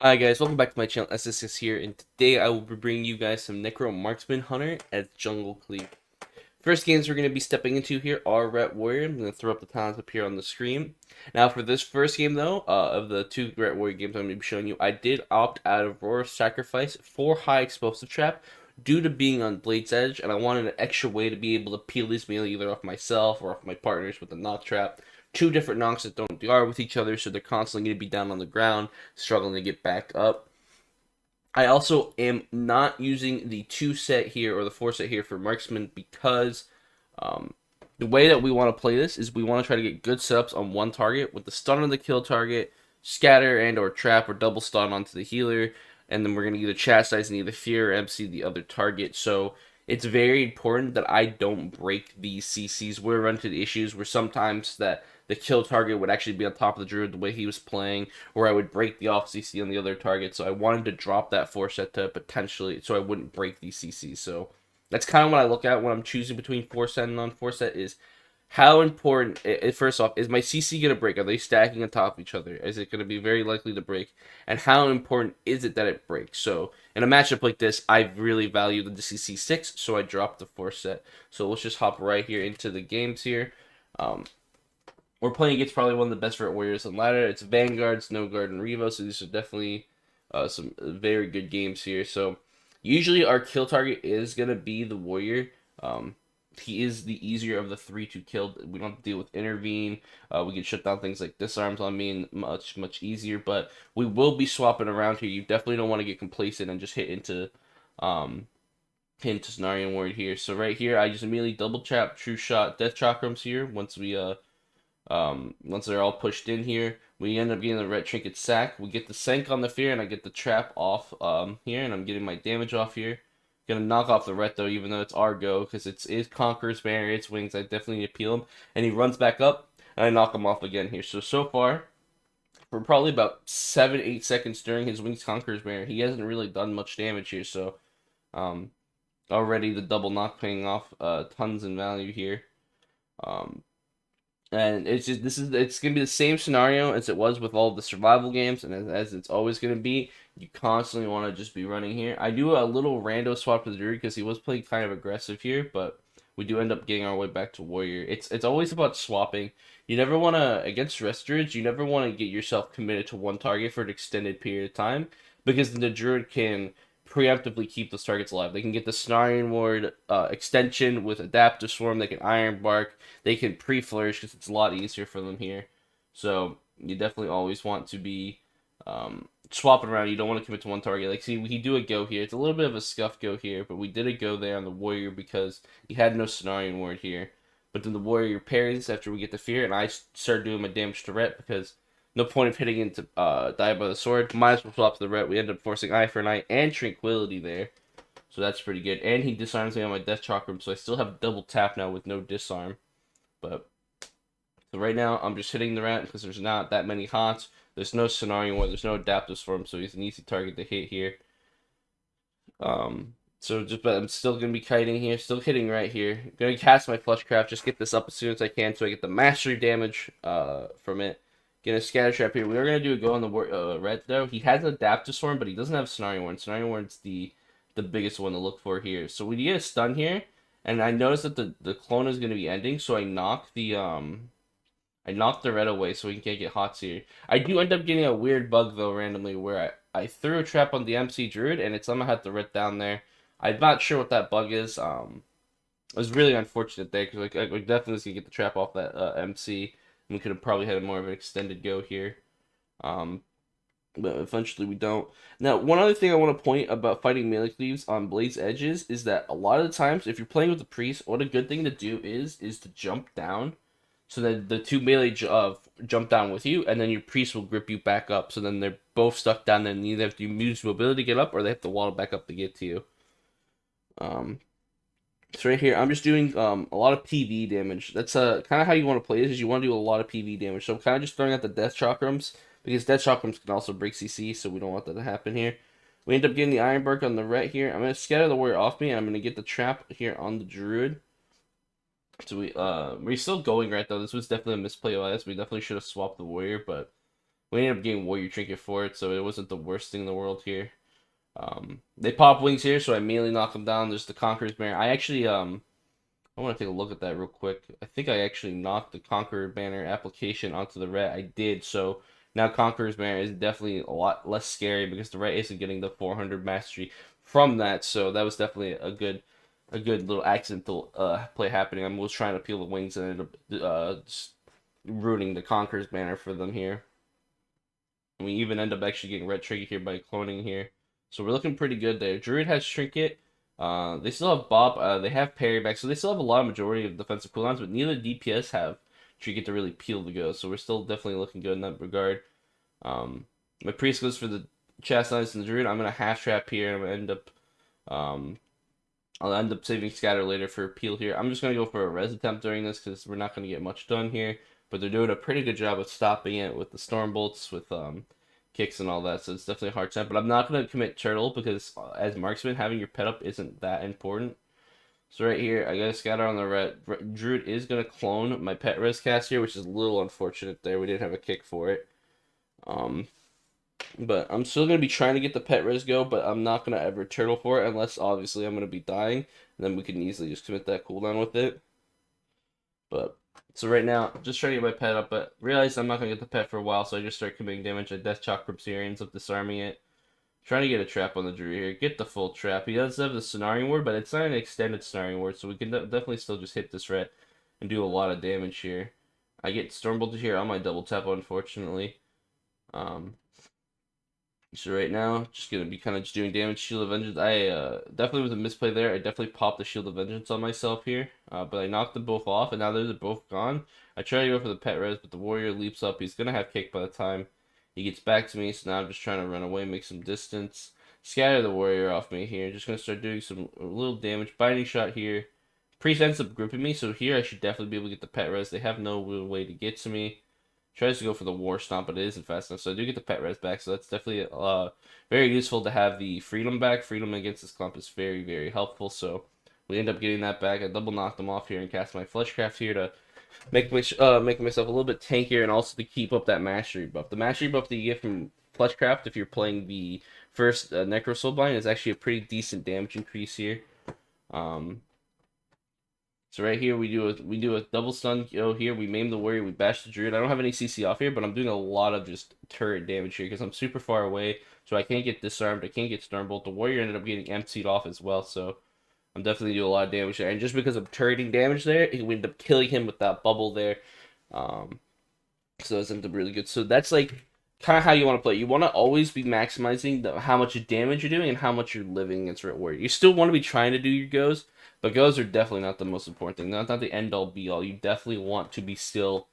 Hi guys, welcome back to my channel. Ssds here, and today I will be bringing you guys some Necro Marksman Hunter at Jungle Cleave. First games we're going to be stepping into here are Ret Warrior. I'm going to throw up the talents up here on the screen. Now for this first game though, of the two Ret Warrior games I'm going to be showing you, I did opt out of Roar Sacrifice for High Explosive Trap due to being on Blade's Edge, and I wanted an extra way to be able to peel these melee either off myself or off my partners with the knock trap. Two different knocks that don't DR with each other, so they're constantly going to be down on the ground, struggling to get back up. I also am not using the 2 set here or the 4 set here for Marksman because um, the way that we want to play this is we want to try to get good setups on one target with the stun on the kill target, scatter and or trap or double stun onto the healer, and then we're going to either chastise and either fear or MC the other target. So it's very important that I don't break these CCs. We're running into the issues where sometimes that the kill target would actually be on top of the druid the way he was playing, or I would break the off CC on the other target. So I wanted to drop that 4 set to potentially, so I wouldn't break these CCs. So that's kind of what I look at when I'm choosing between 4 set and non 4 set is how important, first off, is my CC going to break? Are they stacking on top of each other? Is it going to be very likely to break? And how important is it that it breaks? So, in a matchup like this, I really value the CC 6, so I dropped the 4 set. So, let's just hop right here into the games here. Um, we're playing against probably one of the best Ret Warriors on ladder. It's Vanguard, Snowguard, and Revo, so these are definitely some very good games here. So, usually our kill target is going to be the Warrior. He is the easier of the 3 to kill. We don't have to deal with intervene. We can shut down things like disarms on me and much easier. But we will be swapping around here. You definitely don't want to get complacent and just um hit into Cenarian Ward here. So right here, I just immediately double tap True Shot Death Chakrams here. Once they're all pushed in here, we end up getting the red trinket sack. We get the sank on the fear, and I get the trap off here, and I'm getting my damage off here. Gonna knock off the ret though, even though it's our go, because it's Conqueror's Barrier, it's wings. I definitely need to peel him, and he runs back up, and I knock him off again here. So far, for probably about 7-8 seconds during his wings Conqueror's Barrier, he hasn't really done much damage here. So um, already the double knock paying off tons in value here. Um, and it's gonna be the same scenario as it was with all the survival games, and as it's always gonna be, you constantly want to just be running here. I do a little rando swap to the druid because he was playing kind of aggressive here, but we do end up getting our way back to warrior. It's always about swapping. You never want to against rest druids. You never want to get yourself committed to one target for an extended period of time because then the druid can preemptively keep those targets alive. They can get the Snarling Ward extension with Adaptive Swarm. They can Iron Bark. They can pre-flourish because it's a lot easier for them here. So you definitely always want to be swapping around. You don't want to commit to one target. Like, see, we do a go here. It's a little bit of a scuff go here, but we did a go there on the Warrior because he had no Cenarian Ward here. But then the Warrior parries after we get the Fear, and I started doing my damage to Ret because no point of hitting into die by the sword. Might as well swap to the Ret. We end up forcing Eye for an Eye and Tranquility there. So that's pretty good. And he disarms me on my Death Chakram, so I still have double tap now with no disarm. But so right now I'm just hitting the rat because there's not that many hots. There's no scenario where there's no adaptives for him, so he's an easy target to hit here. But I'm still gonna be kiting here, still hitting right here. I'm gonna cast my Flushcraft, just get this up as soon as I can, so I get the mastery damage from it. Get a scatter trap here. We are gonna do a go on the red though. He has an adaptive storm, but he doesn't have scenario warn. Scenario warn's the biggest one to look for here. So we get a stun here, and I notice that the clone is gonna be ending, so I knocked the red away so he can't get hots here. I do end up getting a weird bug though randomly where I threw a trap on the MC Druid and it somehow had the red down there. I'm not sure what that bug is. It was really unfortunate there because we definitely was gonna get the trap off that MC. And we could have probably had more of an extended go here. Um, but eventually we don't. Now, one other thing I want to point about fighting melee cleaves on Blade's edges is that a lot of the times, if you're playing with the priest, what a good thing to do is to jump down so that the two melee jump down with you, and then your priest will grip you back up. So then they're both stuck down, and either have to use mobility to get up, or they have to wall back up to get to you. Um, so right here, I'm just doing a lot of PV damage. That's kind of how you want to play this. Is you want to do a lot of PV damage. So I'm kind of just throwing out the Death Chakrams because Death Chakrams can also break CC, so we don't want that to happen here. We end up getting the Iron Bark on the ret here. I'm gonna scatter the warrior off me, and I'm gonna get the trap here on the druid. So we're still going right though. This was definitely a misplay of us. We definitely should have swapped the warrior, but We ended up getting Warrior Trinket for it, so it wasn't the worst thing in the world here. They pop wings here, so I immediately knock them down. There's the Conqueror's Banner. I actually, I want to take a look at that real quick. I think I actually knocked the Conqueror Banner application onto the ret. I did, so now Conqueror's Banner is definitely a lot less scary because the ret isn't getting the 400 mastery from that. So that was definitely a good little accidental play happening. I was trying to peel the wings and ended up just ruining the Conqueror's Banner for them here. And we even end up actually getting ret trinket here by cloning here. So we're looking pretty good there. Druid has trinket. They still have Bob. They have parry back, so they still have a lot of majority of defensive cooldowns, but neither DPS have trinket to really peel the ghost. So we're still definitely looking good in that regard. My priest goes for the chastise and the druid. I'm gonna half trap here, and I'm gonna end up I'll end up saving scatter later for peel here. I'm just gonna go for a res attempt during this because we're not gonna get much done here. But they're doing a pretty good job of stopping it with the storm bolts, with kicks and all that. So it's definitely a hard time. But I'm not gonna commit turtle because as marksman, having your pet up isn't that important. So right here, I got a scatter on the red. Druid is gonna clone my pet res cast here, which is a little unfortunate there. We didn't have a kick for it. But I'm still going to be trying to get the pet res go, but I'm not going to ever turtle for it unless obviously I'm going to be dying. And then we can easily just commit that cooldown with it. But, so right now, just trying to get my pet up, but realized I'm not going to get the pet for a while, so I just start committing damage. I Death Chalk Crypteria, ends up disarming it. Trying to get a trap on the Druid here. Get the full trap. He does have the Cenarian Ward, but it's not an extended Cenarian Ward, so we can definitely still just hit this ret and do a lot of damage here. I get Stormbolted here on my double tap, unfortunately. So right now, just gonna be kind of just doing damage. Shield of Vengeance. I definitely was a misplay there. I definitely popped the Shield of Vengeance on myself here, but I knocked them both off, and now they're both gone. I try to go for the pet res, but the warrior leaps up. He's gonna have kick by the time he gets back to me. So now I'm just trying to run away, make some distance, scatter the warrior off me here. Just gonna start doing a little damage. Binding shot here. Priest ends up gripping me, so here I should definitely be able to get the pet res. They have no real way to get to me. Tries to go for the war stomp, but it isn't fast enough. So I do get the pet res back, so that's definitely very useful to have the freedom back. Freedom against this clump is very, very helpful. So we end up getting that back. I double knocked them off here and cast my Fleshcraft here to make myself a little bit tankier and also to keep up that mastery buff. The mastery buff that you get from Fleshcraft if you're playing the first Necro Soulbind is actually a pretty decent damage increase here. So right here we do a double stun go here. We maim the warrior. We bash the druid. I don't have any CC off here, but I'm doing a lot of just turret damage here because I'm super far away, so I can't get disarmed. I can't get Stormbolt. The warrior ended up getting emptied off as well, so I'm definitely doing a lot of damage there. And just because of turreting damage there, we ended up killing him with that bubble there. So that's ended up really good. So that's like kind of how you want to play. You want to always be maximizing how much damage you're doing and how much you're living against Ret Warrior. You still want to be trying to do your goes, but goes are definitely not the most important thing. Not the end all be all. You definitely want to be still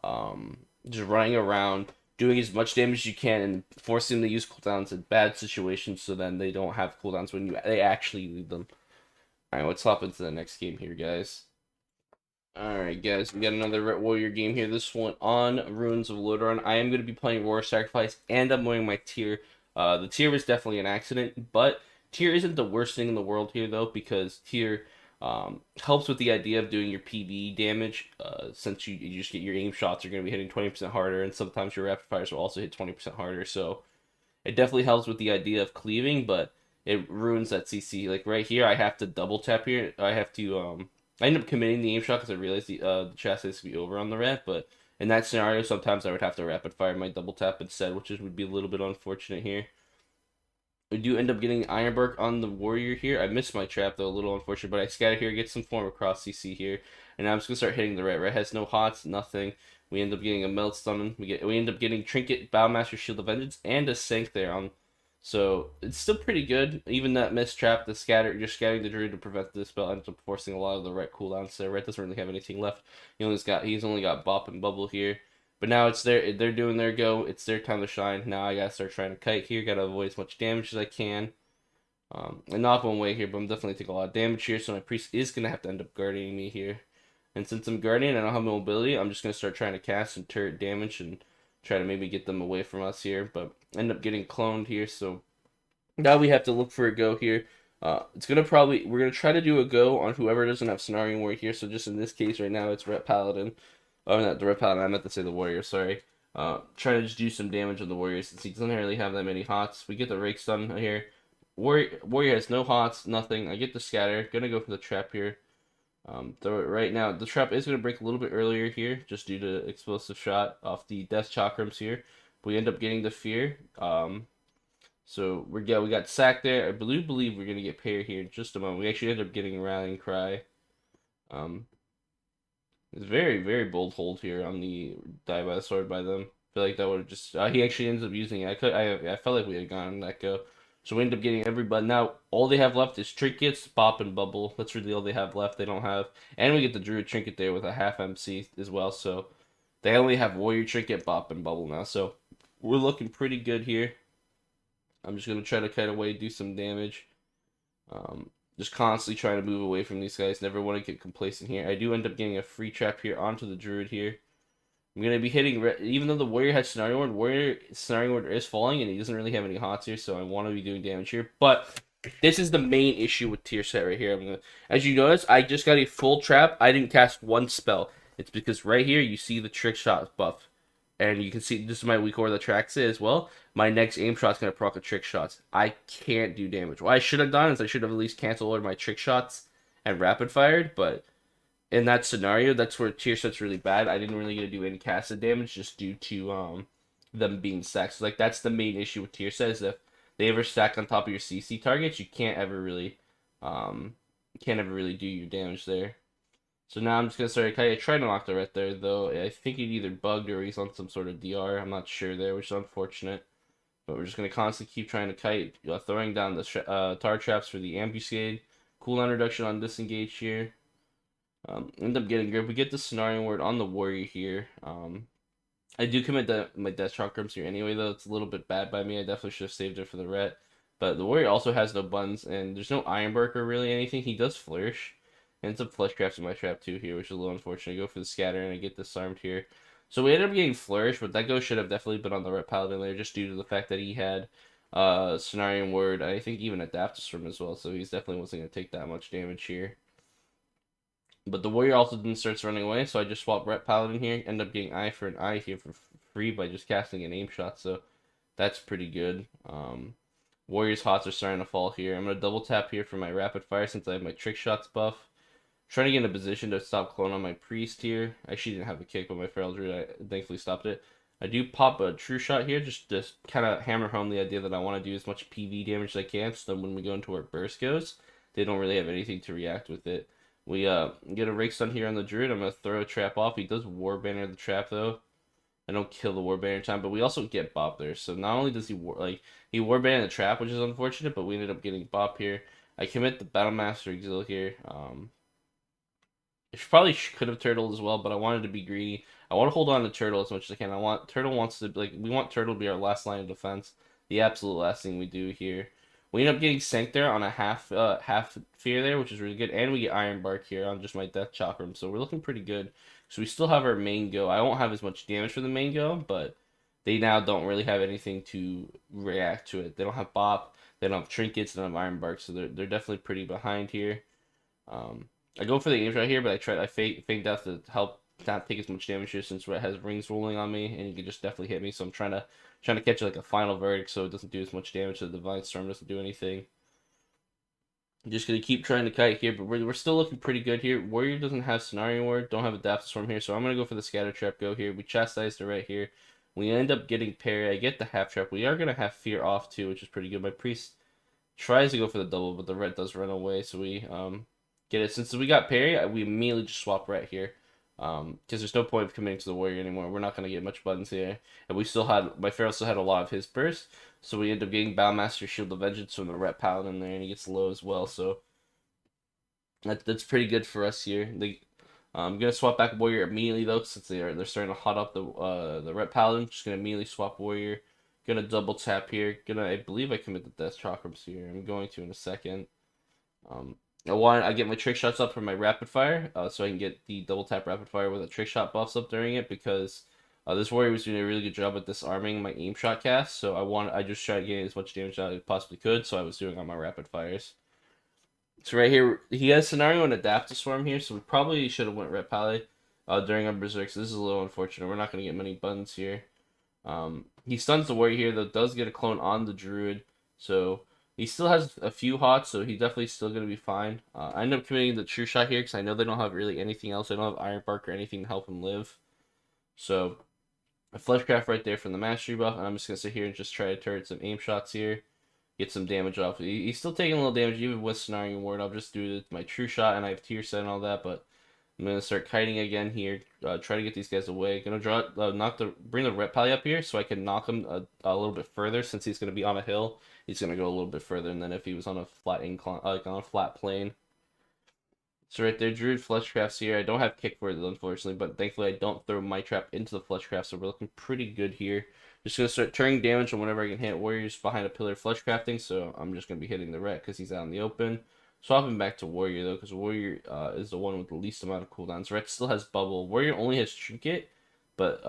just running around, doing as much damage as you can, and forcing them to use cooldowns in bad situations so then they don't have cooldowns when they actually need them. Alright, let's hop into the next game here, guys. Alright, guys, we got another Ret Warrior game here. This one on Ruins of Lordaeron. I am going to be playing Roar Sacrifice, and I'm wearing my tier. The tier was definitely an accident, but tier isn't the worst thing in the world here, though, because tier helps with the idea of doing your PB damage, since you just get your aim shots are going to be hitting 20% harder, and sometimes your rapid fires will also hit 20% harder, so it definitely helps with the idea of cleaving, but it ruins that CC. Like right here, I have to double tap here. I have to I ended up committing the aim shot because I realized the chassis is to be over on the rat, but in that scenario, sometimes I would have to rapid fire my double tap instead, which would be a little bit unfortunate here. We do end up getting Ironbark on the warrior here. I missed my trap though, a little unfortunate, but I scatter here, get some form of cross CC here, and now I'm just gonna start hitting the rat. Rat has no hots, nothing. We end up getting a melt stun. We end up getting Trinket, Bowmaster, Shield of Vengeance, and a Sank there on. So it's still pretty good. Even that missed trap, the scatter, just scattering the druid to prevent the spell ends up forcing a lot of the ret cooldowns there. Ret doesn't really have anything left. He's only got Bop and Bubble here. But now it's they're doing their go. It's their time to shine. Now I gotta start trying to kite here. Gotta avoid as much damage as I can. I knock one way here, but I'm definitely taking a lot of damage here. So my priest is gonna have to end up guarding me here. And since I'm guardian, I don't have mobility. I'm just gonna start trying to cast and turret damage and try to maybe get them away from us here, but end up getting cloned here, so now we have to look for a go here. We're gonna try to do a go on whoever doesn't have Cenarian Warrior here, so just in this case right now, it's Ret Paladin. Oh, not the Ret Paladin, I meant to say the Warrior, sorry. Trying to just do some damage on the warrior since he doesn't really have that many hots. We get the rake stun here. Warrior has no hots, nothing. I get the scatter. Gonna go for the trap here. Throw it right now. The trap is gonna break a little bit earlier here, just due to explosive shot off the death chakrams here. But we end up getting the fear. So we got sacked there. I believe we're gonna get parry here in just a moment. We actually end up getting rallying cry. Um, it's very bold hold here on the die by the sword by them. I feel like that would have just he actually ends up using it. I felt like we had gone that go. So we end up getting everybody. Now all they have left is trinkets, pop, and bubble. That's really all they have left. They don't have, and we get the druid trinket there with a half MC as well. So they only have warrior trinket, pop, and bubble now. So we're looking pretty good here. I'm just gonna try to cut away, do some damage. Um, just constantly trying to move away from these guys. Never want to get complacent here. I do end up getting a free trap here onto the druid here. I'm gonna be hitting even though the warrior has scenario ward. Warrior scenario ward is falling and he doesn't really have any hots here, so I want to be doing damage here. But this is the main issue with tier set right here. As you notice, I just got a full trap. I didn't cast one spell. It's because right here you see the trick shot buff. And you can see this is my weak core that tracks it as well. My next aim shot's gonna proc a trick shots. I can't do damage. What I should have done is I should have at least canceled all my trick shots and rapid fired, but in that scenario, that's where tier set's really bad. I didn't really get to do any casted damage just due to them being stacked. So like that's the main issue with tier set is if they ever stack on top of your CC targets, you um can't ever really do your damage there. So now I'm just gonna start I tried to knock the ret there though. I think he either bugged or he's on some sort of DR. I'm not sure there, which is unfortunate. But we're just gonna constantly keep trying to kite, throwing down the tar traps for the ambuscade. Cooldown reduction on disengage here. End up getting grip. We get the scenario word on the warrior here. I do commit my death chakrams here anyway, though. It's a little bit bad by me. I definitely should have saved it for the ret. But the warrior also has no buns, and there's no ironbark or really anything. He does flourish. And some flesh crafts in my trap too here, which is a little unfortunate. I go for the scatter and I get disarmed here. So we ended up getting flourish, but that go should have definitely been on the ret paladin there, just due to the fact that he had scenario word. I think even adaptus from as well, so he's definitely wasn't gonna take that much damage here. But the warrior also then starts running away, so I just swap ret paladin here. End up getting eye for an eye here for free by just casting an aim shot, so that's pretty good. Warrior's hots are starting to fall here. I'm gonna double tap here for my rapid fire since I have my trick shots buff. Trying to get in a position to stop clone on my priest here. I actually didn't have a kick, but my feral druid I thankfully stopped it. I do pop a true shot here, just to kind of hammer home the idea that I want to do as much PV damage as I can, so then when we go into where burst goes, they don't really have anything to react with it. We get a rake stun here on the druid. I'm gonna throw a trap off. He does war banner the trap though. I don't kill the war banner time, but we also get bop there. So not only does he he war banner the trap, which is unfortunate, but we ended up getting bop here. I commit the Battlemaster Exil here. I probably could have turtled as well, but I wanted to be greedy. I want to hold on to turtle as much as I can. Turtle wants to we want turtle to be our last line of defense. The absolute last thing we do here. We end up getting sank there on a half fear there, which is really good, and we get iron bark here on just my death chakram, so we're looking pretty good. So we still have our main go. I won't have as much damage for the main go, but they now don't really have anything to react to it. They don't have bop, they don't have trinkets, they don't have iron bark, so they're definitely pretty behind here. I go for the aim shot here, but I feint death to help not take as much damage here since Red has rings rolling on me, and he can just definitely hit me. So I'm trying to catch like a final verdict so it doesn't do as much damage. So the Divine Storm doesn't do anything. I'm just gonna keep trying to kite here, but we're still looking pretty good here. Warrior doesn't have scenario ward, don't have adaptive storm here, so I'm gonna go for the scatter trap go here. We chastised it right here. We end up getting parry. I get the half trap. We are gonna have fear off too, which is pretty good. My priest tries to go for the double, but the red does run away, so we get it. Since we got parry, we immediately just swap right here. Because there's no point of committing to the warrior anymore. We're not gonna get much buttons here, and we still had my feral still had a lot of his burst, so we end up getting Battlemaster Shield of Vengeance from the Ret Paladin there, and he gets low as well. So that's pretty good for us here. I'm gonna swap back warrior immediately though, since they're starting to hot up the Ret Paladin. Just gonna immediately swap warrior. Gonna double tap here. I believe I commit the death chakrams here. I'm going to in a second. I get my trick shots up for my rapid fire, so I can get the double tap rapid fire with a trick shot buffs up during it, because this warrior was doing a really good job at disarming my aim shot cast. So I just tried to get as much damage as I possibly could. So I was doing on my rapid fires. So right here, he has scenario and adaptive storm here, so we probably should have went red pally during our berserk. So this is a little unfortunate. We're not gonna get many buttons here. He stuns the warrior here, though, does get a clone on the druid, so he still has a few hots, so he's definitely still going to be fine. I end up committing the true shot here because I know they don't have really anything else. They don't have Iron Bark or anything to help him live. So a Fleshcraft right there from the mastery buff, and I'm just going to sit here and just try to turret some aim shots here. Get some damage off. He's still taking a little damage even with Snaring Ward. I'll just do my true shot, and I have tier set and all that, but I'm gonna start kiting again here. Try to get these guys away. Gonna bring the Ret Pally up here so I can knock him a little bit further. Since he's gonna be on a hill, he's gonna go a little bit further than if he was on a flat incline, like on a flat plane. So right there, Druid Fleshcrafts here. I don't have kick for it unfortunately, but thankfully I don't throw my trap into the Fleshcraft, so we're looking pretty good here. Just gonna start turning damage on whenever I can hit warriors behind a pillar Fleshcrafting. So I'm just gonna be hitting the Ret because he's out in the open. Swapping back to Warrior, though, because Warrior is the one with the least amount of cooldowns. Ret still has Bubble. Warrior only has Trinket, but,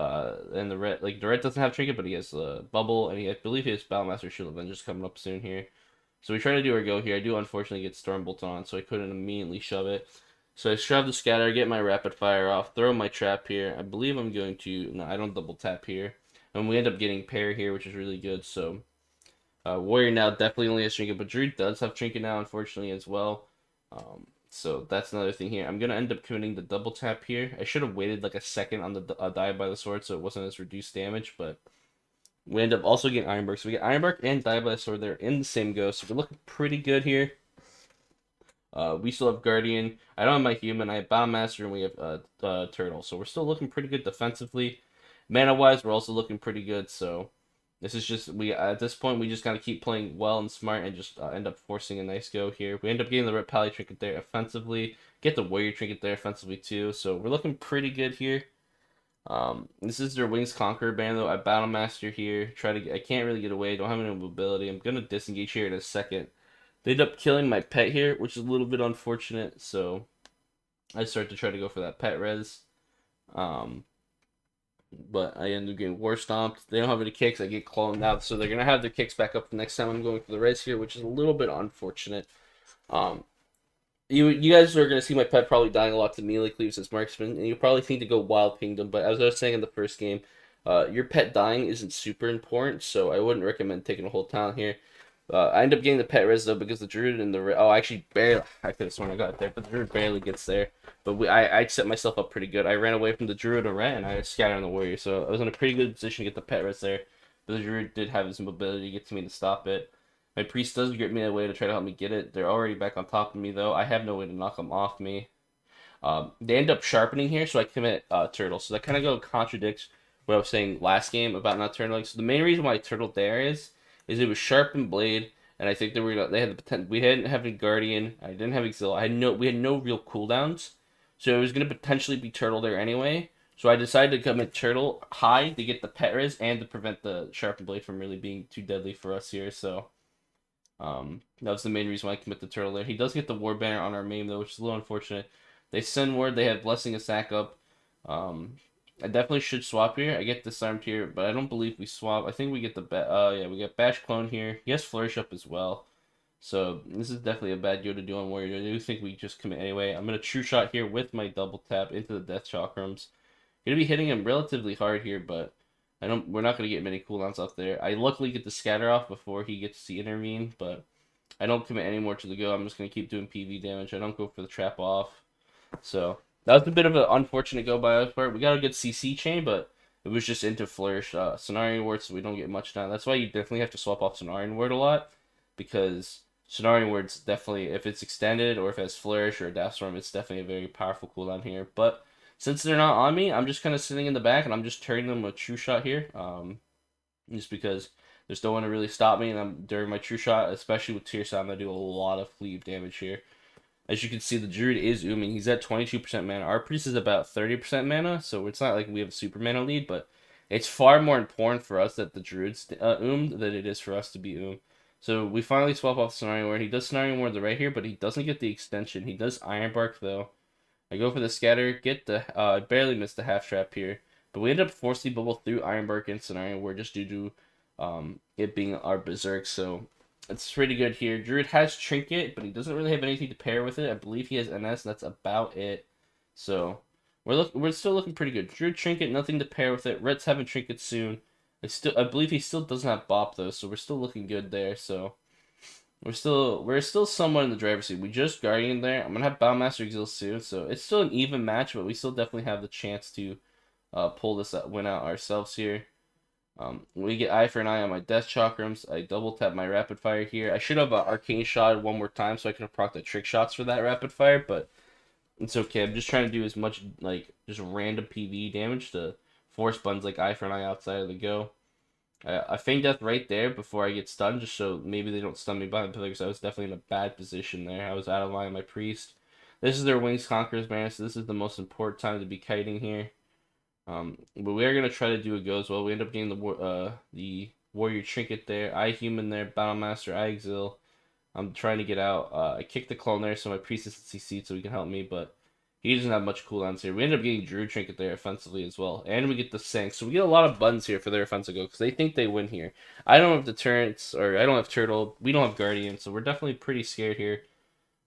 and the Ret doesn't have Trinket, but he has Bubble, and I believe he has Battlemaster Shield Avengers coming up soon here. So we try to do our go here. I do, unfortunately, get Stormbolt on, so I couldn't immediately shove it. So I shove the Scatter, get my Rapid Fire off, throw my Trap here. I believe I'm going to, no, I don't double tap here. And we end up getting Pair here, which is really good, so... Warrior now definitely only has Trinket, but Druid does have Trinket now, unfortunately, as well. So that's another thing here. I'm going to end up committing the double tap here. I should have waited like a second on the Die by the Sword so it wasn't as reduced damage, but we end up also getting Ironbark. So we get Ironbark and Die by the Sword. They're in the same go, so we're looking pretty good here. We still have Guardian. I don't have my Human. I have Battlemaster, and we have Turtle. So we're still looking pretty good defensively. Mana-wise, we're also looking pretty good, so... This is just, at this point, we just gotta keep playing well and smart and just end up forcing a nice go here. We end up getting the Ret Pally Trinket there offensively, get the Warrior Trinket there offensively too, so we're looking pretty good here. This is their Wings Conqueror band though. I Battlemaster here, I can't really get away, don't have any mobility. I'm gonna disengage here in a second. They end up killing my pet here, which is a little bit unfortunate, so I start to try to go for that pet res. But I end up getting War Stomped. They don't have any kicks. I get cloned out. So they're going to have their kicks back up the next time I'm going for the res here, which is a little bit unfortunate. You guys are going to see my pet probably dying a lot to melee cleaves as marksman, and you probably think to go Wild Kingdom. But as I was saying in the first game, your pet dying isn't super important, so I wouldn't recommend taking a whole town here. I end up getting the pet res though because the druid and the actually barely, I could have sworn I got it there, but the druid barely gets there. But I set myself up pretty good. I ran away from the druid and ret, and I scattered on the warrior, so I was in a pretty good position to get the pet res there. But the druid did have his mobility to get to me to stop it. My priest does grip me away to try to help me get it. They're already back on top of me though. I have no way to knock them off me. They end up sharpening here, so I commit turtle. So that kind of contradicts what I was saying last game about not turtling. So the main reason why I turtled there is it was sharpened blade, and I think they had the potential. We didn't have a guardian. I didn't have exil. We had no real cooldowns, so it was gonna potentially be turtle there anyway. So I decided to commit turtle high to get the pet res and to prevent the sharpened blade from really being too deadly for us here. So that was the main reason why I commit the turtle there. He does get the war banner on our main though, which is a little unfortunate. They send word they have blessing a sack up. I definitely should swap here. I get disarmed here, but I don't believe we swap. I think we get the we get bash clone here. He has flourish up as well. So this is definitely a bad go to do on warrior. I do think we just commit anyway. I'm gonna true shot here with my double tap into the death chakrams. Gonna be hitting him relatively hard here, but we're not gonna get many cooldowns off there. I luckily get the scatter off before he gets to intervene, but I don't commit any more to the go. I'm just gonna keep doing PV damage. I don't go for the trap off. So that was a bit of an unfortunate go by our part. We got a good CC chain, but it was just into flourish. Cenarion ward, so we don't get much down. That's why you definitely have to swap off Cenarion ward a lot, because Cenarion ward's definitely, if it's extended or if it has flourish or a Daft Storm, it's definitely a very powerful cooldown here. But since they're not on me, I'm just kind of sitting in the back and I'm just turning them a true shot here. Just because there's no one to really stop me, and during my true shot, especially with tier 7, I do a lot of cleave damage here. As you can see, the druid is ooming. He's at 22% mana. Our priest is about 30% mana, so it's not like we have a super mana lead, but it's far more important for us that the druid's oomed than it is for us to be oomed. So we finally swap off Cenarion Ward. He does Cenarion Ward right here, but he doesn't get the extension. He does Iron Bark though. I go for the scatter, get the I barely missed the half trap here, but we end up forcing bubble through Iron Bark and Cenarion Ward just due to it being our berserk. So it's pretty good here. Druid has Trinket, but he doesn't really have anything to pair with it. I believe he has NS, and that's about it. So we're still looking pretty good. Druid Trinket, nothing to pair with it. Red's having Trinket soon. I believe he still doesn't have Bop though, so we're still looking good there. So we're still somewhat in the driver's seat. We just Guardian there. I'm gonna have Boundmaster Exil soon, so it's still an even match, but we still definitely have the chance to pull this win out ourselves here. We get eye for an eye on my Death Chakrams. I double tap my Rapid Fire here. I should have Arcane Shot one more time so I can proc the Trick Shots for that Rapid Fire, but it's okay. I'm just trying to do as much like just random PV damage to force buttons like eye for an eye outside of the go. I feign death right there before I get stunned, just so maybe they don't stun me by the pillar, because I was definitely in a bad position there. I was out of line with my priest. This is their Wings Conquerors banner, so this is the most important time to be kiting here. But we are gonna try to do a go as well. We end up getting the warrior trinket there, I human there, Battlemaster, I exil. I'm trying to get out. I kicked the clone there, so my priest is CC so he can help me, but he doesn't have much cooldowns here. We end up getting Druid Trinket there offensively as well. And we get the Sank. So we get a lot of buttons here for their offensive go because they think they win here. I don't have deterrence, or I don't have Turtle. We don't have Guardian, so we're definitely pretty scared here.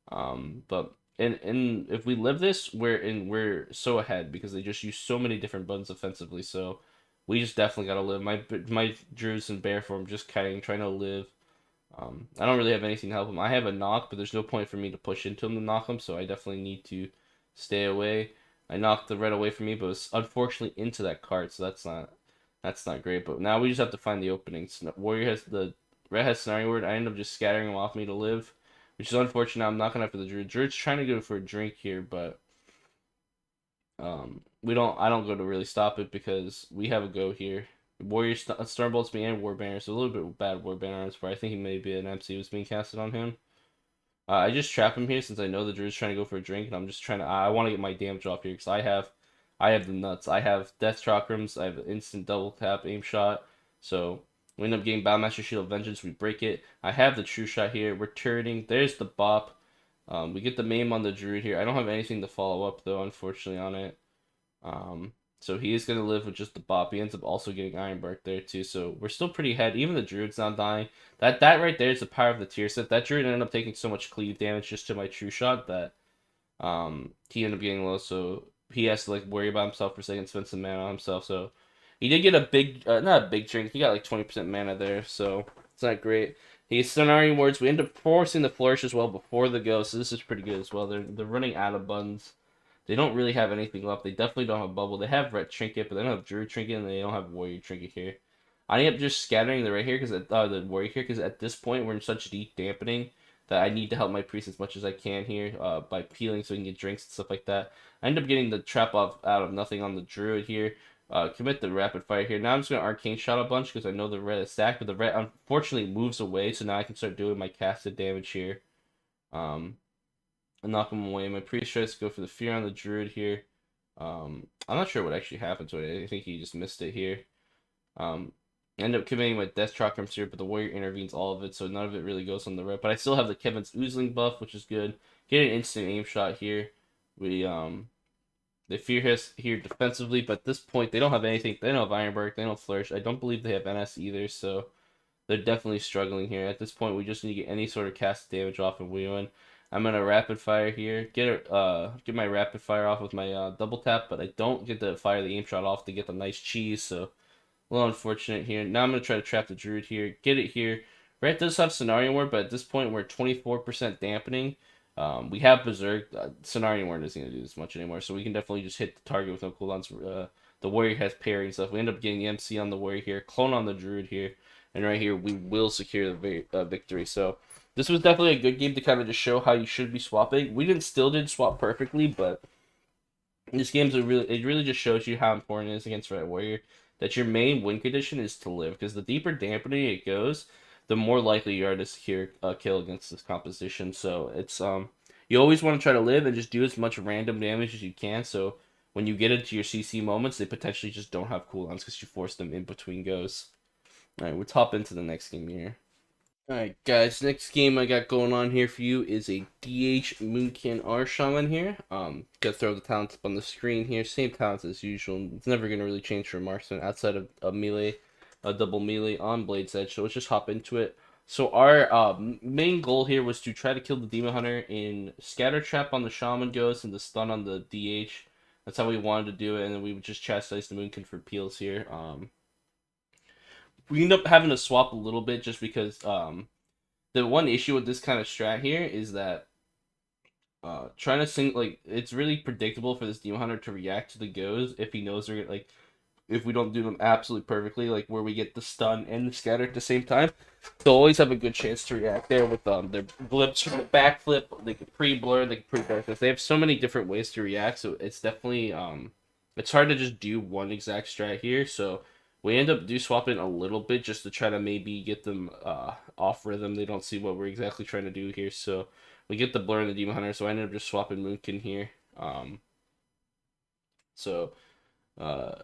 But if we live this, we're so ahead because they just use so many different buttons offensively. So we just definitely gotta live. My Druids in bear form just kiting, trying to live. I don't really have anything to help him. I have a knock, but there's no point for me to push into him to knock him, so I definitely need to stay away. I knocked the red away from me, but it was unfortunately into that card, so that's not great. But now we just have to find the openings. Warrior has the red has scenario word. I end up just scattering him off me to live, which is unfortunate. I'm not gonna have for the druid. Druid's trying to go for a drink here, but we don't. I don't go to really stop it because we have a go here. Warrior Starbolts me and Warbanner, so a little bit bad Warbanner on his part. I think he may be an MC was being casted on him. I just trap him here since I know the Druid's trying to go for a drink, and I'm just trying to. I want to get my damage off here because I have the nuts. I have Death Chakrams. I have instant double tap aim shot. So we end up getting Battlemaster Shield of Vengeance. We break it. I have the True Shot here. We're turning. There's the Bop. We get the maim on the Druid here. I don't have anything to follow up though, unfortunately, on it. So he is going to live with just the Bop. He ends up also getting Ironbark there too. So we're still pretty ahead. Even the Druid's not dying. That right there is the power of the tier set. That Druid ended up taking so much cleave damage just to my True Shot that he ended up getting low. So he has to like worry about himself for a second, spend some mana on himself. So he did get a big, not a big drink. He got like 20% mana there. So it's not great. He's Scenario Words. We end up forcing the Flourish as well before the go. So this is pretty good as well. They're running out of buttons. They don't really have anything left. They definitely don't have Bubble. They have Red Trinket, but they don't have Druid Trinket, and they don't have Warrior Trinket here. I end up just scattering the right here because the Warrior here because at this point we're in such deep dampening that I need to help my priest as much as I can here by peeling so we can get drinks and stuff like that. I end up getting the trap off out of nothing on the Druid here. Commit the Rapid Fire here. Now I'm just gonna Arcane Shot a bunch because I know the red is stacked, but the red unfortunately moves away, so now I can start doing my casted damage here. And knock him away. My priest tries to go for the fear on the druid here. I'm not sure what actually happened to it. I think he just missed it here. End up committing my Death Chakrams here, but the warrior intervenes all of it, so none of it really goes on the red. But I still have the Kevin's Oozling buff, which is good. Get an instant aim shot here. They fear us here defensively, but at this point they don't have anything. They don't have Ironbark. They don't Flourish. I don't believe they have NS either, so they're definitely struggling here. At this point, we just need to get any sort of cast damage off and we win. I'm gonna rapid fire here. Get my rapid fire off with my double tap, but I don't get to fire the aim shot off to get the nice cheese. So a little unfortunate here. Now I'm gonna try to trap the druid here. Get it here. Red does have scenario ward, but at this point we're 24% dampening. We have berserk. Scenario ward isn't gonna do this much anymore, so we can definitely just hit the target with no cooldowns. The warrior has parry and stuff. We end up getting the MC on the warrior here, clone on the druid here, and right here we will secure the victory. So this was definitely a good game to kind of just show how you should be swapping. We still didn't swap perfectly, but this game's it really just shows you how important it is against Red Warrior that your main win condition is to live, because the deeper dampening it goes, the more likely you are to secure a kill against this composition. So it's you always want to try to live and just do as much random damage as you can. So when you get into your CC moments, they potentially just don't have cooldowns because you force them in between goes. All right, we'll top into the next game here. Alright guys, next game I got going on here for you is a dh-moonkin R Shaman here. Gotta throw the talents up on the screen here. Same talents as usual. It's never gonna really change for Marksman outside of a melee, a double melee on Blade's Edge. So let's just hop into it. So our main goal here was to try to kill the Demon Hunter in Scatter Trap on the Shaman Ghost and the stun on the DH. That's how we wanted to do it, and then we would just chastise the Moonkin for peels here. We end up having to swap a little bit just because the one issue with this kind of strat here is that trying to sing like it's really predictable for this demon hunter to react to the goes if he knows they're like if we don't do them absolutely perfectly, like where we get the stun and the scatter at the same time, they'll always have a good chance to react there with their blips from the backflip. They can pre-blur, they can pre-darkness. They have so many different ways to react, so it's definitely it's hard to just do one exact strat here. So we end up do swapping a little bit just to try to maybe get them off rhythm. They don't see what we're exactly trying to do here, so we get the blur in the demon hunter. So I ended up just swapping Moonkin here. So. Uh,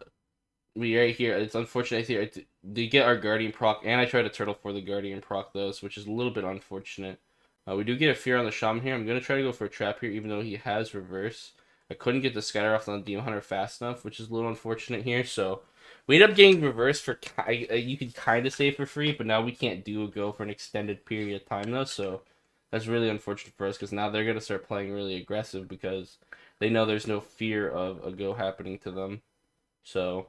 we right here. It's unfortunate here. They get our Guardian proc, and I try to turtle for the Guardian proc those, which is a little bit unfortunate. We do get a fear on the Shaman here. I'm gonna try to go for a trap here, even though he has reverse. I couldn't get the scatter off on the Demon Hunter fast enough, which is a little unfortunate here. So we end up getting reverse for you could kind of say for free, but now we can't do a go for an extended period of time though. So that's really unfortunate for us because now they're gonna start playing really aggressive because they know there's no fear of a go happening to them. So.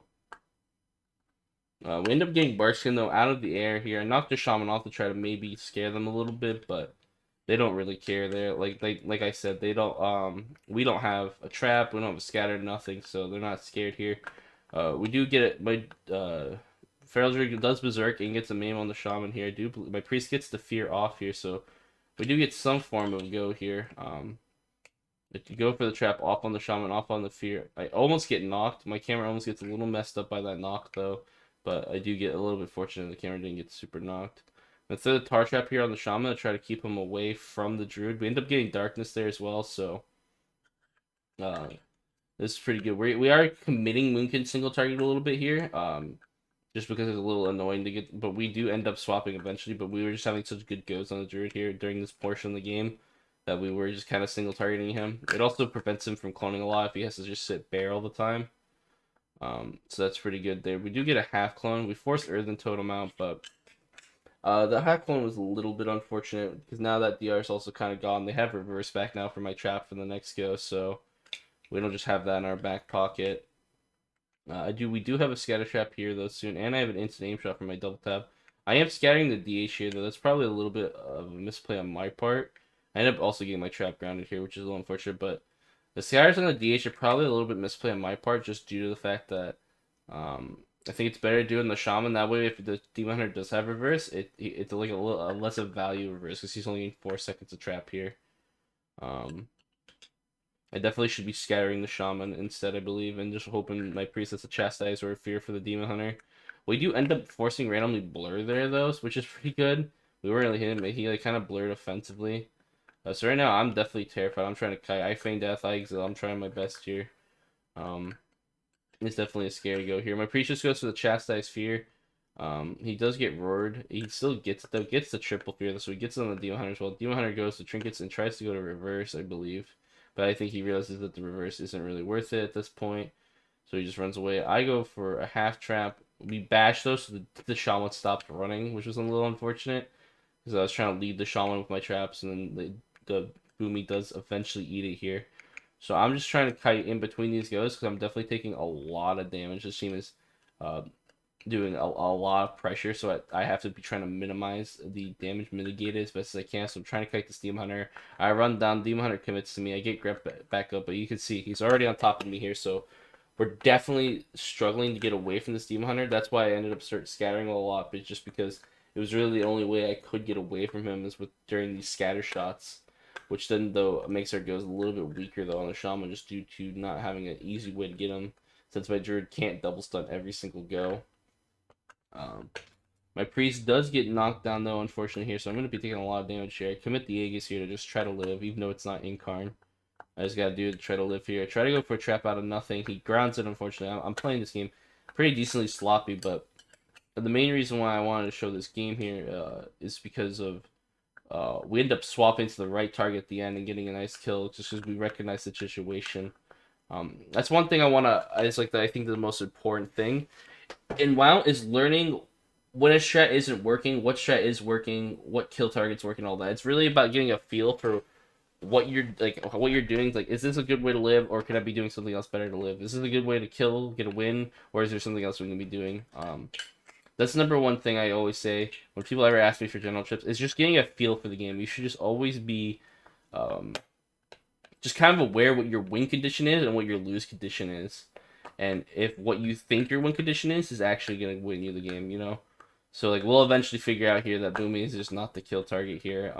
We end up getting Barkskin though out of the air here. I knocked the Shaman off to try to maybe scare them a little bit, but they don't really care there. Like I said, they don't we don't have a trap, we don't have a scatter, nothing, so they're not scared here. We do get it. My Feral Druid does berserk and gets a maim on the Shaman here. My priest gets the fear off here, so we do get some form of go here. If you go for the trap off on the Shaman, off on the fear, I almost get knocked. My camera almost gets a little messed up by that knock though. But I do get a little bit fortunate the camera didn't get super knocked. Let's throw the tar trap here on the Shaman to try to keep him away from the Druid. We end up getting darkness there as well, so this is pretty good. We are committing Moonkin single target a little bit here, just because it's a little annoying to get, but we do end up swapping eventually, but we were just having such good goes on the Druid here during this portion of the game that we were just kind of single targeting him. It also prevents him from cloning a lot if he has to just sit bare all the time. So that's pretty good there. We do get a half clone. We forced Earthen Totem out, but the half clone was a little bit unfortunate because now that DR is also kind of gone, they have reverse back now for my trap for the next go, so we don't just have that in our back pocket. We do have a scatter trap here though soon, and I have an instant aim shot for my double tap. I am scattering the DH here though. That's probably a little bit of a misplay on my part. I end up also getting my trap grounded here, which is a little unfortunate, but the scatters on the DH are probably a little bit misplay on my part, just due to the fact that I think it's better to do it in the Shaman. That way, if the Demon Hunter does have reverse, it's like a less of value reverse because he's only getting 4 seconds to trap here. I definitely should be scattering the Shaman instead, I believe, and just hoping my priest has a Chastise or a Fear for the Demon Hunter. We do end up forcing randomly blur there though, which is pretty good. We weren't really hitting him, but he like kind of blurred offensively. So right now, I'm definitely terrified. I'm trying to kite. I feign death. I exile. I'm trying my best here. It's definitely a scary go here. My priest just goes for the Chastise Fear. He does get roared. He still gets the triple fear, so he gets it on the Demon Hunter as well. Demon Hunter goes to trinkets and tries to go to reverse, I believe. But I think he realizes that the reverse isn't really worth it at this point. So he just runs away. I go for a half trap. We bash those so the Shaman stopped running, which was a little unfortunate. Because I was trying to lead the Shaman with my traps, and then the Boomy does eventually eat it here. So I'm just trying to kite in between these goes because I'm definitely taking a lot of damage. This team is doing a lot of pressure, so I have to be trying to minimize the damage, mitigate it as best as I can. So I'm trying to kite this Demon Hunter. I run down, Demon Hunter commits to me. I get grabbed back up, but you can see he's already on top of me here. So we're definitely struggling to get away from this Demon Hunter. That's why I ended up scattering a lot, but just because it was really the only way I could get away from him is during these scatter shots, which then though makes our goes a little bit weaker though on the Shaman just due to not having an easy way to get him since my Druid can't double stun every single go. My priest does get knocked down though, unfortunately here, so I'm going to be taking a lot of damage here. I commit the Aegis here to just try to live, even though it's not Incarn. I just got to do it to try to live here. I try to go for a trap out of nothing. He grounds it, unfortunately. I'm playing this game pretty decently sloppy, but the main reason why I wanted to show this game here is because of we end up swapping to the right target at the end and getting a nice kill just because we recognize the situation. That's one thing I want to, it's like I think the most important thing in WoW is learning when a strat isn't working, what strat is working, what kill target's working, all that. It's really about getting a feel for what you're doing. Like, is this a good way to live, or could I be doing something else better to live? Is this a good way to kill, get a win, or is there something else we can be doing? That's the number one thing I always say when people ever ask me for general tips is just getting a feel for the game. You should just always be um, just kind of aware what your win condition is and what your lose condition is, and if what you think your win condition is actually gonna win you the game, you know. So like we'll eventually figure out here that Boomy is just not the kill target here.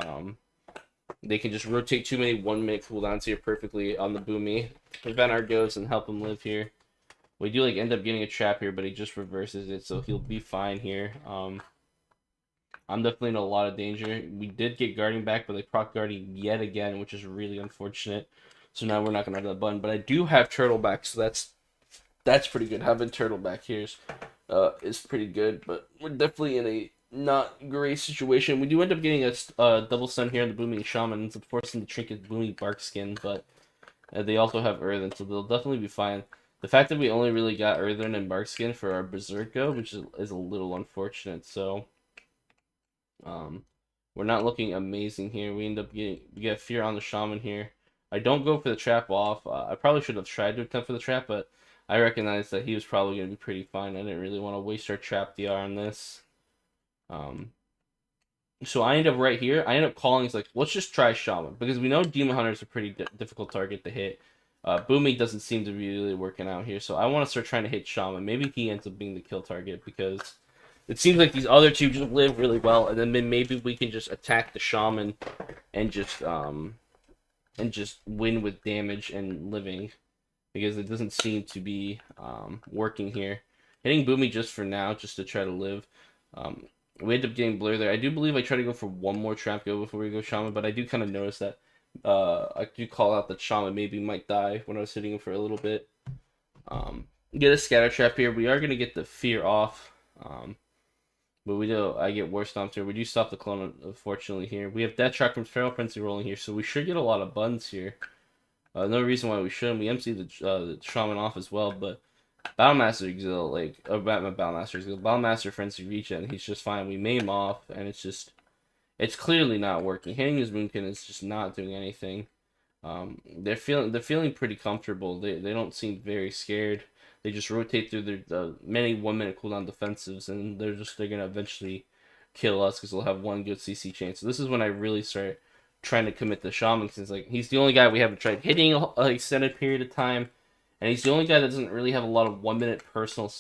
They can just rotate too many 1 minute cooldowns here perfectly on the Boomy, prevent our goes and help him live here. We do like end up getting a trap here, but he just reverses it, so he'll be fine here. I'm definitely in a lot of danger. We did get guarding back, but they proc guarding yet again, which is really unfortunate. So now we're not gonna have that button. But I do have turtle back, so that's pretty good. Having turtle back here is pretty good, but we're definitely in a not great situation. We do end up getting a double stun here on the Booming Shaman. It's forcing the trinket Booming Bark Skin, but they also have Earthen, so they'll definitely be fine. The fact that we only really got Earthen and Bark Skin for our Berserko, which is a little unfortunate, so um, we're not looking amazing here. We end up we get Fear on the Shaman here. I don't go for the trap off. I probably should have tried to attempt for the trap, but I recognize that he was probably going to be pretty fine. I didn't really want to waste our trap DR on this. So I end up right here. I end up calling. It's like, let's just try Shaman because we know Demon Hunter is a pretty difficult target to hit. Booming doesn't seem to be really working out here, so I want to start trying to hit Shaman. Maybe he ends up being the kill target because it seems like these other two just live really well, and then maybe we can just attack the Shaman and just win with damage and living because it doesn't seem to be working here. Hitting Boomy just for now, just to try to live. We end up getting Blur there. I do believe I try to go for one more trap go before we go Shaman, but I do kind of notice that I do call out that Shaman maybe might die when I was hitting him for a little bit. Get a scatter trap here. We are going to get the fear off. But I get war stomped here. We do stop the clone, unfortunately, here. We have Death Shock from Feral Frenzy rolling here, so we should get a lot of buns here. No reason why we shouldn't. We MC the Shaman off as well, but Battlemaster Exil, like, Battlemaster Exil, Battlemaster Frenzy Regen, he's just fine. We maim off, and it's clearly not working. Hitting his Moonkin is just not doing anything. They're feeling pretty comfortable. They don't seem very scared. They just rotate through their many 1 minute cooldown defensives, and they're gonna eventually kill us because they'll have one good CC chain. So this is when I really start trying to commit the Shaman, since like he's the only guy we haven't tried hitting an extended period of time, and he's the only guy that doesn't really have a lot of 1 minute personal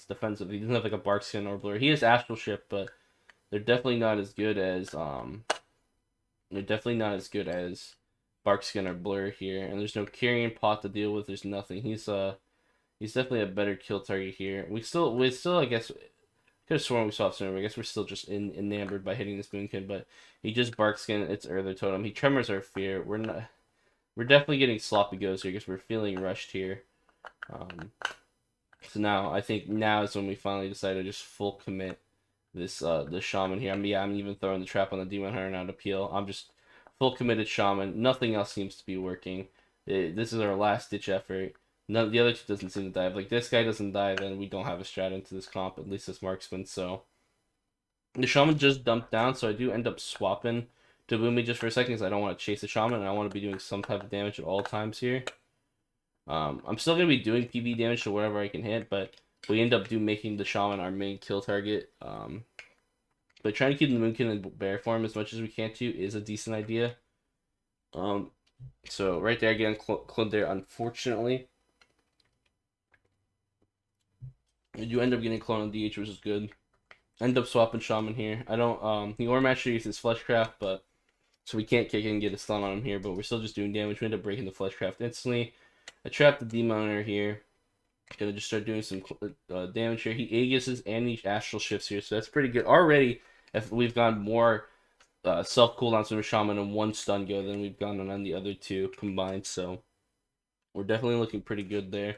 defensive. He doesn't have like a Bark Skin or Blur. He has Astral Shift, but they're definitely not as good as Bark Skin or Blur here. And there's no Carrion Pot to deal with. There's nothing. He's definitely a better kill target here. We still I guess could have sworn we saw sooner. I guess we're still just enamored by hitting this Moonkin, but he just Bark Skin. It's Earther Totem. He tremors our fear. We're definitely getting sloppy goes here because we're feeling rushed here. So now I think now is when we finally decide to just full commit this the Shaman here. I'm even throwing the trap on the Demon Hunter now to peel. I'm just full committed Shaman. Nothing else seems to be working. This is our last ditch effort. None the other two doesn't seem to die. If like this guy doesn't die, then we don't have a strat into this comp, at least as marksman. So the Shaman just dumped down, so I do end up swapping to Boomy just for a second because I don't want to chase the Shaman and I want to be doing some type of damage at all times here. I'm still gonna be doing PB damage to wherever I can hit, but we end up making the Shaman our main kill target. But trying to keep the Moonkin in bear form as much as we can too is a decent idea. So right there again, cloned there, unfortunately. You end up getting clone on DH, which is good. End up swapping Shaman here. I don't, the Ore Master uses Fleshcraft, but, so we can't kick and get a stun on him here, but we're still just doing damage. We end up breaking the Fleshcraft instantly. I trapped the Demon Hunter here. Gonna just start doing some damage here. He Aegises and he Astral Shifts here, so that's pretty good. Already, if we've gone more self cooldowns from a Shaman and one stun go than we've gone on the other two combined, so we're definitely looking pretty good there.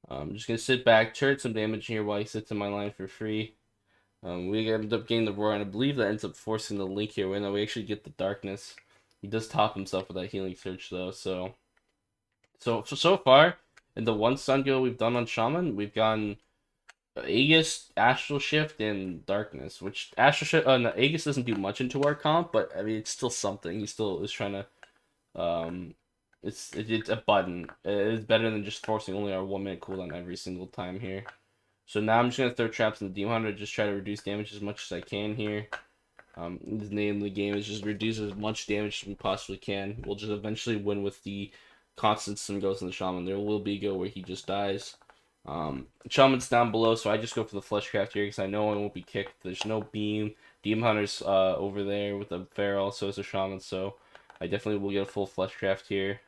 I'm just gonna sit back, turret some damage here while he sits in my line for free. We end up getting the Roar, and I believe that ends up forcing the Link here. When we actually get the Darkness, he does top himself with that Healing Surge though. So far in the one stun go we've done on Shaman, we've gotten Aegis, Astral Shift, and Darkness. Which Astral Shift, no, Aegis doesn't do much into our comp, but I mean it's still something. He still is trying to it's a button. It's better than just forcing only our 1 minute cooldown every single time here. So now I'm just gonna throw traps in the Demon Hunter, just try to reduce damage as much as I can here. The name of the game is just reduce as much damage as we possibly can. We'll just eventually win with the constant stun goes in the Shaman. There will be a go where he just dies. Shaman's down below, so I just go for the Fleshcraft here because I know I won't be kicked. There's no beam. Demon Hunter's over there with the Feral, so is the Shaman, so I definitely will get a full Fleshcraft here.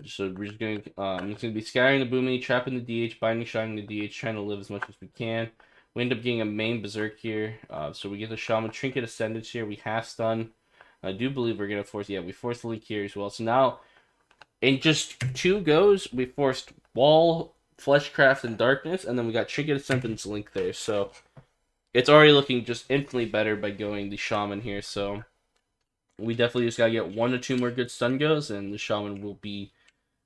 So we're just going I'm just gonna be scattering the Boomy, trapping the DH, binding, shining the DH, trying to live as much as we can. We end up getting a main Berserk here, so we get the Shaman Trinket Ascendance here. We half stun. I do believe we're gonna force, yeah, we force the leak here as well. So now, in just 2 goes, we forced Wall, Fleshcraft, and Darkness, and then we got Trinket Ascendance Link there. So it's already looking just infinitely better by going the Shaman here. So we definitely just gotta get 1 or 2 more good stun goes, and the Shaman will be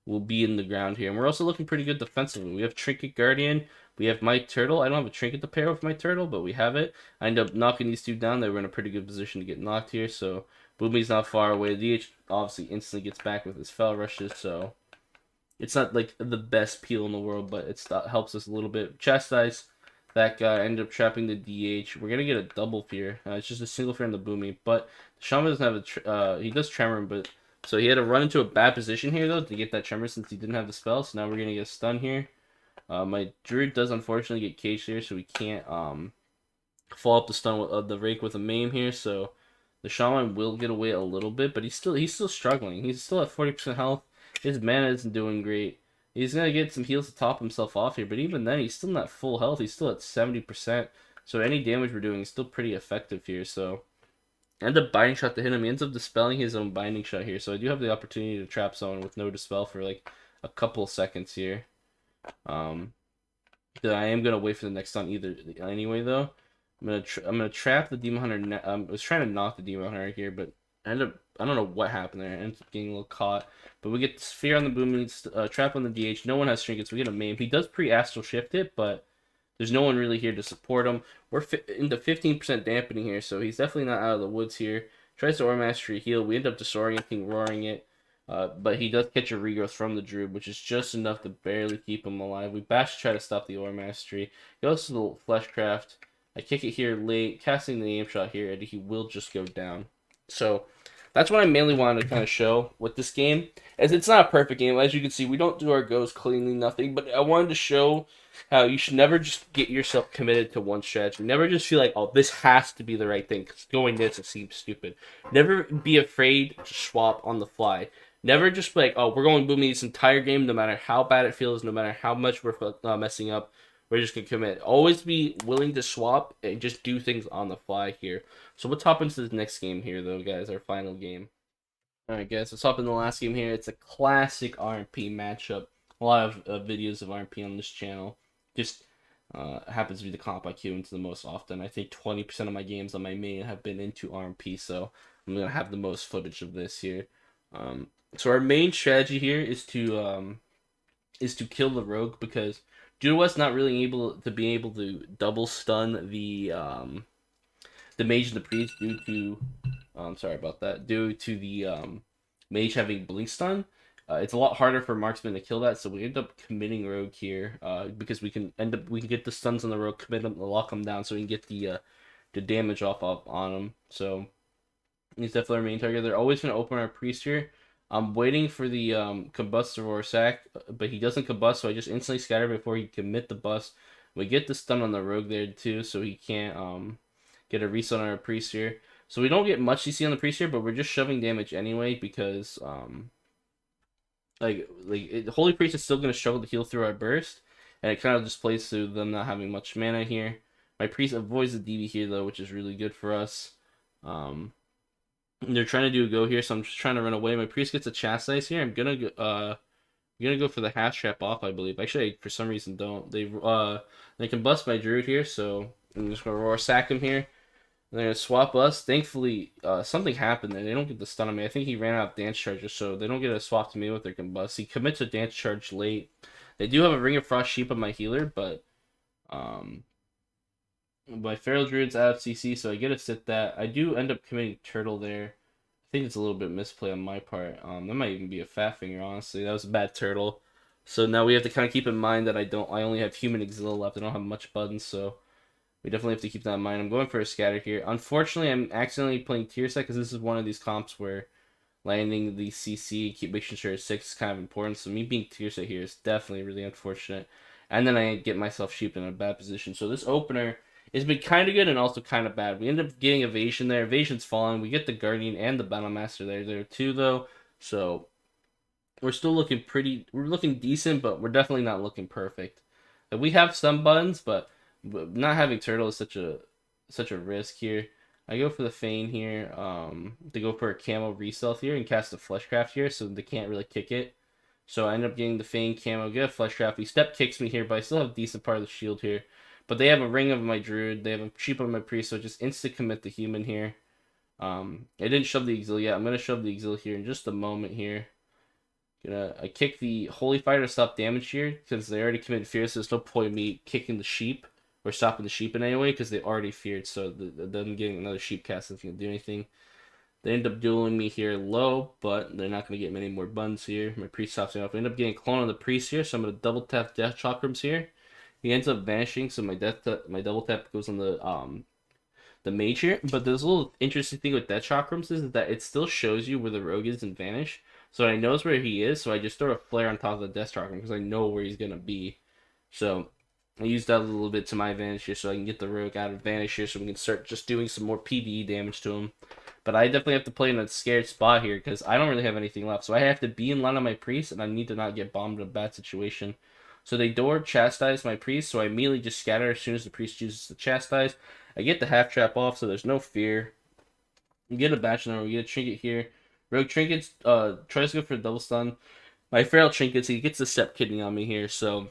in the ground here. And we're also looking pretty good defensively. We have Trinket Guardian. We have Mike Turtle. I don't have a Trinket to pair with my Turtle, but we have it. I end up knocking these 2 down. They were in a pretty good position to get knocked here. So Boomy's not far away. DH obviously instantly gets back with his Fel Rushes. So it's not like the best peel in the world, but it helps us a little bit. Chastise that guy. End up trapping the DH. We're going to get a double fear. It's just a single fear on the Boomy. But the Shaman doesn't have a... he does Tremor, but... So he had to run into a bad position here, though, to get that Tremor since he didn't have the spell. So now we're going to get a stun here. My Druid does unfortunately get caged here, so we can't follow up the stun with the Rake with a Maim here. So the Shaman will get away a little bit, but he's still struggling. He's still at 40% health. His mana isn't doing great. He's going to get some heals to top himself off here, but even then, he's still not full health. He's still at 70%. So any damage we're doing is still pretty effective here, so... End up binding shot to hit him. He ends up dispelling his own binding shot here. So I do have the opportunity to trap someone with no dispel for like a couple seconds here. I am gonna wait for the next stun either anyway though. I'm gonna trap the Demon Hunter. I was trying to knock the Demon Hunter here, but I don't know what happened there. I ended up getting a little caught. But we get Sphere on the Boom, trap on the DH. No one has trinkets. We get a Maim. He does pre-astral shift it, but there's no one really here to support him. We're into 15% dampening here, so he's definitely not out of the woods here. Tries to Aura Mastery heal. We end up disorienting, roaring it. But he does catch a regrowth from the Druid, which is just enough to barely keep him alive. We bash to try to stop the Aura Mastery. He goes to the Fleshcraft. I kick it here late, casting the aim shot here, and he will just go down. So that's what I mainly wanted to kind of show with this game. As it's not a perfect game. As you can see, we don't do our goes cleanly, nothing. But I wanted to show how you should never just get yourself committed to one strategy. Never just feel like, oh, this has to be the right thing, because going this, it seems stupid. Never be afraid to swap on the fly. Never just be like, oh, we're going Boomy this entire game, no matter how bad it feels, no matter how much we're messing up, we're just going to commit. Always be willing to swap and just do things on the fly here. So let's hop into the next game here, though, guys, our final game. Alright, guys, let's hop in the last game here. It's a classic RP matchup. A lot of videos of RP on this channel. Just happens to be the comp I queue into the most often. I think 20% of my games on my main have been into RP, so I'm going to have the most footage of this here. So our main strategy here is to kill the rogue, because due to us not really able to double stun the mage and the priest due to sorry about that, due to the mage having blink stun. It's a lot harder for marksman to kill that, so we end up committing rogue here because we can get the stuns on the rogue, commit them, lock them down, so we can get the damage off on them. So he's definitely our main target. They're always going to open our priest here. I'm waiting for the combustor or sack, but he doesn't combust, so I just instantly scatter before he commit the bust. We get the stun on the rogue there too, so he can't get a reset on our priest here. So we don't get much CC on the priest here, but we're just shoving damage anyway because Holy Priest is still going to struggle to heal through our burst, and it kind of just plays through them not having much mana here. My priest avoids the DB here though, which is really good for us. They're trying to do a go here, so I'm just trying to run away. My priest gets a chastise here. I'm gonna go for the hash trap off, I believe. Actually, I, for some reason don't. They can bust my druid here, so I'm just gonna roar sack him here. And they're gonna swap us. Thankfully, something happened there. They don't get the stun on me. I think he ran out of dance charges, so they don't get a swap to me with their combust. He commits a dance charge late. They do have a Ring of Frost sheep on my healer, but my Feral Druid's out of CC, so I get to sit that. I do end up committing turtle there. I think it's a little bit misplay on my part. That might even be a fat finger, honestly. That was a bad turtle. So now we have to kind of keep in mind that I only have human auxiliary left. I don't have much buttons, so we definitely have to keep that in mind. I'm going for a scatter here. Unfortunately, I'm accidentally playing tier set because this is one of these comps where landing the CC, keep making sure it's 6 is kind of important. So me being tier set here is definitely really unfortunate. And then I get myself sheeped in a bad position. So this opener has been kind of good and also kind of bad. We end up getting evasion there. Evasion's falling. We get the Guardian and the Battle Master there too, though. So we're still looking we're looking decent, but we're definitely not looking perfect. We have some buttons, but not having turtle is such a risk here. I go for the feign here, to go for a camo re-stealth here and cast a fleshcraft here, so they can't really kick it. So I end up getting the feign camo, get a fleshcraft. He step kicks me here, but I still have a decent part of the shield here. But they have a ring of my druid, they have a sheep of my priest, so just instant commit the human here. I didn't shove the exil yet. I'm gonna shove the exil here in just a moment here. I kick the Holy Fire to stop damage here because they already committed fear, so there's no point me kicking the sheep or stopping the sheep in any way because they already feared. So them getting another sheep cast isn't gonna do anything. They end up dueling me here low, but they're not gonna get many more buns here. My priest stops me off. I end up getting a clone on the priest here, so I'm gonna double tap death chakrams here. He ends up vanishing, so my double tap goes on the mage here. But there's a little interesting thing with death chakrams is that it still shows you where the rogue is and vanish. So I knows where he is, so I just throw a flare on top of the death chakram because I know where he's gonna be. So I use that a little bit to my advantage here, so I can get the rogue out of vanish here, so we can start just doing some more PvE damage to him. But I definitely have to play in a scared spot here because I don't really have anything left. So I have to be in line on my priest, and I need to not get bombed in a bad situation. So they door chastise my priest, so I immediately just scatter as soon as the priest chooses to chastise. I get the half trap off, so there's no fear. We get a bachelor, we get a trinket here. Rogue Trinkets tries to go for a double stun. My Feral Trinkets, he gets the step kidney on me here, so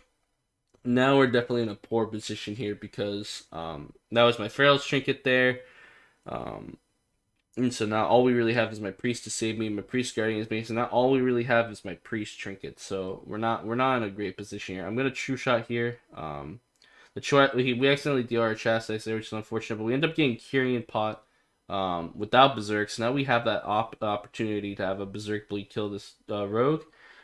now we're definitely in a poor position here because that was my Feral Trinket there. And so now all we really have is my Priest to save me, my Priest Guardian is me, so now all we really have is my Priest Trinket. So we're not in a great position here. I'm gonna true shot here. We accidentally deal our chastise there, which is unfortunate, but we end up getting Kyrian Pot without Berserk. So now we have that opportunity to have a Berserk Bleed kill this rogue.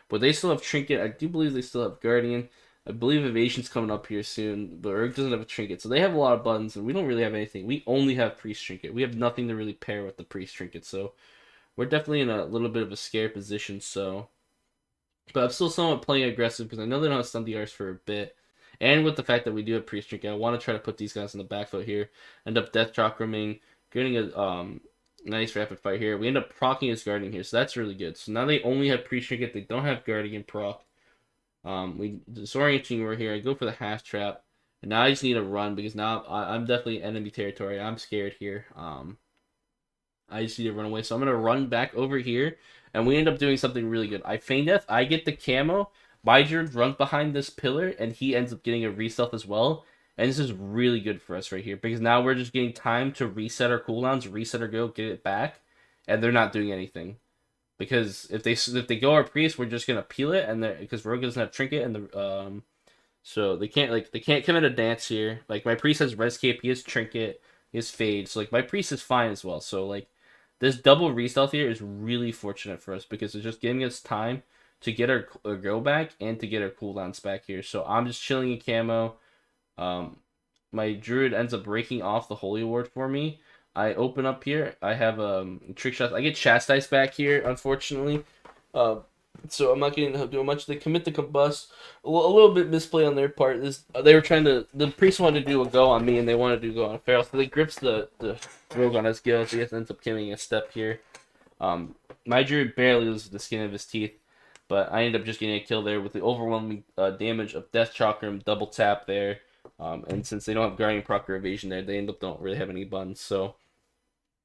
But they still have Trinket. I do believe they still have Guardian. I believe Evasion's coming up here soon. But Rogue doesn't have a Trinket. So they have a lot of buttons, and we don't really have anything. We only have Priest Trinket. We have nothing to really pair with the Priest Trinket. So we're definitely in a little bit of a scared position. So, but I'm still somewhat playing aggressive because I know they don't have stun DRs for a bit. And with the fact that we do have Priest Trinket, I want to try to put these guys in the back foot here. End up Death Chakraming, getting a nice rapid fire here. We end up proccing his Guardian here, so that's really good. So now they only have Priest Trinket, they don't have Guardian proc. We disorienting over here. I go for the half trap, and now I just need to run because now I'm definitely enemy territory. I'm scared here. I just need to run away, so I'm gonna run back over here, and we end up doing something really good. I feign death. I get the camo. Byderd runs behind this pillar, and he ends up getting a re-stealth as well. And this is really good for us right here because now we're just getting time to reset our cooldowns, reset our go, get it back, and they're not doing anything. Because if they go our priest, we're just gonna peel it, and because Rogue doesn't have trinket, and so they can't commit a dance here. Like my priest has res cape, he has trinket, he has fade, so like my priest is fine as well. So like this double re-stealth here is really fortunate for us because it's just giving us time to get our go back and to get our cooldowns back here. So I'm just chilling in camo. My druid ends up breaking off the holy ward for me. I open up here. I have trick shots. I get chastised back here, unfortunately. So I'm not getting to do much. They commit to combust. A little bit misplay on their part. They were trying to. The priest wanted to do a go on me, and they wanted to go on a feral. So they grips the rogue on his gill. So he ends up killing a step here. My druid barely loses the skin of his teeth, but I end up just getting a kill there with the overwhelming damage of Death Chakram, double tap there. And since they don't have Guardian proc or Evasion there, they end up don't really have any buns. So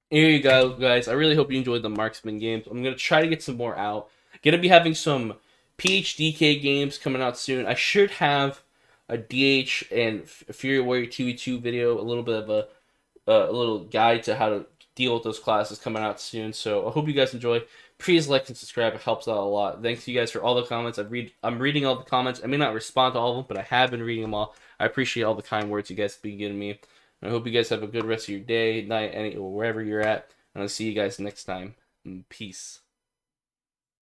here you go, guys. I really hope you enjoyed the Marksman games. I'm going to try to get some more out. Going to be having some PHDK games coming out soon. I should have a DH and Fury Warrior 2v2 video, a little bit of a little guide to how to deal with those classes coming out soon. So I hope you guys enjoy. Please like and subscribe. It helps out a lot. Thanks to you guys for all the comments. I'm reading all the comments. I may not respond to all of them, but I have been reading them all. I appreciate all the kind words you guys have been giving me. I hope you guys have a good rest of your day, night, wherever you're at. And I'll see you guys next time. Peace.